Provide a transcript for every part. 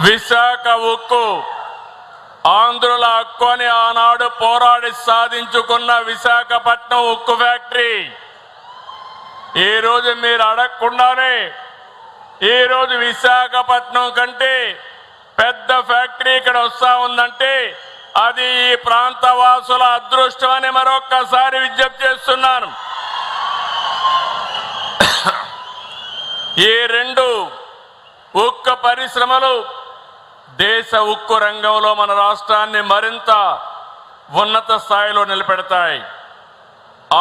విశాఖ ఉక్కు ఆంధ్రుల హక్కు అని ఆనాడు పోరాడి సాధించుకున్న విశాఖపట్నం ఉక్కు ఫ్యాక్టరీ ఈ రోజు మీరు అడగకుండానే ఈ రోజు విశాఖపట్నం కంటే పెద్ద ఫ్యాక్టరీ ఇక్కడ వస్తా ఉందంటే అది ఈ ప్రాంత వాసుల అదృష్టం అని మరొక్కసారి విజ్ఞప్తి చేస్తున్నాను. ఈ రెండు ఉక్కు పరిశ్రమలు దేశ ఉక్కు రంగంలో మన రాష్ట్రాన్ని మరింత ఉన్నత స్థాయిలో నిలబెడతాయి.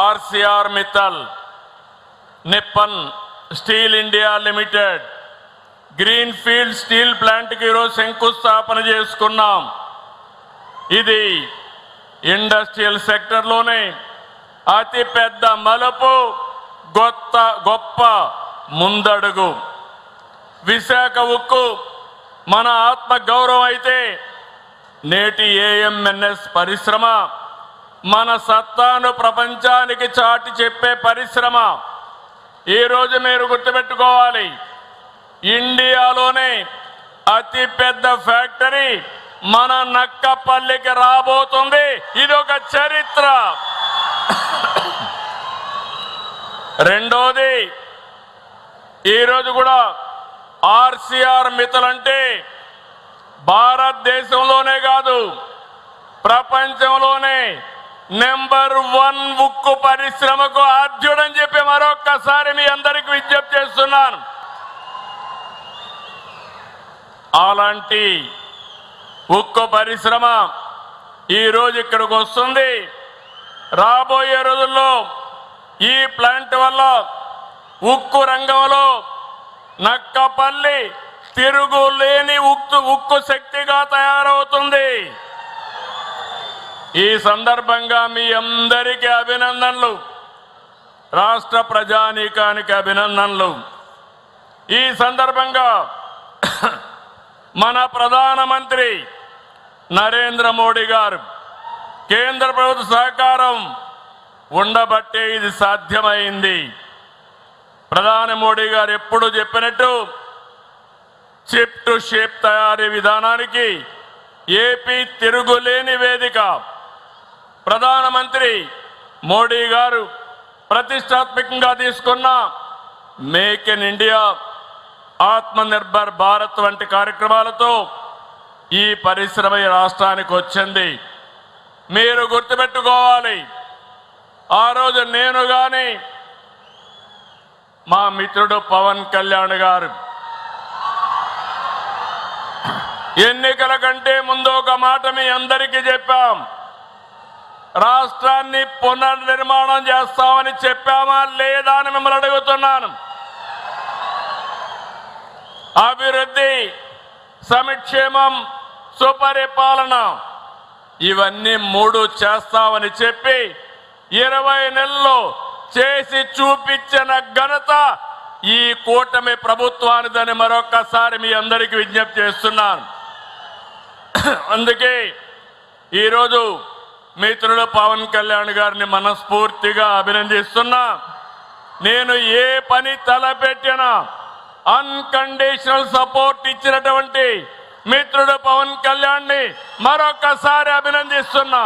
Arcelor Mittal, Nippon steel India limited green field steel ప్లాంట్కి ఈరోజు శంకుస్థాపన చేసుకున్నాం. ఇది ఇండస్ట్రియల్ సెక్టర్లోనే అతి పెద్ద మలుపు, గొప్ప ముందడుగు. విశాఖ ఉక్కు మన ఆత్మ గౌరవం అయితే నేటి ఏఎంఎన్ఎస్ పరిశ్రమ మన సత్తాను ప్రపంచానికి చాటి చెప్పే పరిశ్రమ. ఈరోజు మీరు గుర్తుపెట్టుకోవాలి, ఇండియాలోనే అతి పెద్ద ఫ్యాక్టరీ మన నక్కపల్లికి రాబోతుంది. ఇది ఒక చరిత్ర. రెండోది, ఈరోజు కూడా ఆర్సీఆర్ మిత్తల్ అంటే భారతదేశంలోనే కాదు ప్రపంచంలోనే నెంబర్ 1 ఉక్కు పరిశ్రమకు ఆద్యుడని చెప్పి మరొక్కసారి మీ అందరికీ విజ్ఞప్తి చేస్తున్నాను. అలాంటి ఉక్కు పరిశ్రమ ఈరోజు ఇక్కడికి వస్తుంది. రాబోయే రోజుల్లో ఈ ప్లాంట్ వల్ల ఉక్కు రంగంలో నక్కపల్లి తిరుగులేని ఉక్కు శక్తిగా తయారవుతుంది. ఈ సందర్భంగా మీ అందరికీ అభినందనలు, రాష్ట్ర ప్రజానీకానికి అభినందనలు. ఈ సందర్భంగా మన ప్రధానమంత్రి నరేంద్ర మోడీ గారు కేంద్ర ప్రభుత్వ సహకారం ఉండబట్టే ఇది సాధ్యమైంది. ప్రధాని మోడీ గారు ఎప్పుడు చెప్పినట్టు చిప్ టు షేప్ తయారీ విధానానికి ఏపీ తిరుగులేని వేదిక. ప్రధానమంత్రి మోడీ గారు ప్రతిష్టాత్మకంగా తీసుకున్న make in India, Atmanirbhar Bharat వంటి కార్యక్రమాలతో ఈ పరిశ్రమ ఈ రాష్ట్రానికి వచ్చింది. మీరు గుర్తుపెట్టుకోవాలి, ఆ రోజు నేను కానీ మా మిత్రుడు పవన్ కళ్యాణ్ గారు ఎన్నికల కంటే ముందు ఒక మాట మీ అందరికీ చెప్పాం. రాష్ట్రాన్ని పునర్నిర్మాణం చేస్తామని చెప్పామా లేదా అని మిమ్మల్ని అడుగుతున్నాను. అభివృద్ధి, సంక్షేమం, సుపరిపాలన ఇవన్నీ 3 చేస్తామని చెప్పి 20 నెలల్లో చేసి చూపించిన ఘనత ఈ కూటమి ప్రభుత్వానిదని మరొక్కసారి మీ అందరికీ విజ్ఞప్తి చేస్తున్నాను. అందుకే ఈరోజు మిత్రుడు పవన్ కళ్యాణ్ గారిని మనస్ఫూర్తిగా అభినందిస్తున్నా. నేను ఏ పని తలపెట్టినా అన్కండిషనల్ సపోర్ట్ ఇచ్చినటువంటి మిత్రుడు పవన్ కళ్యాణ్ ని మరొకసారి అభినందిస్తున్నా.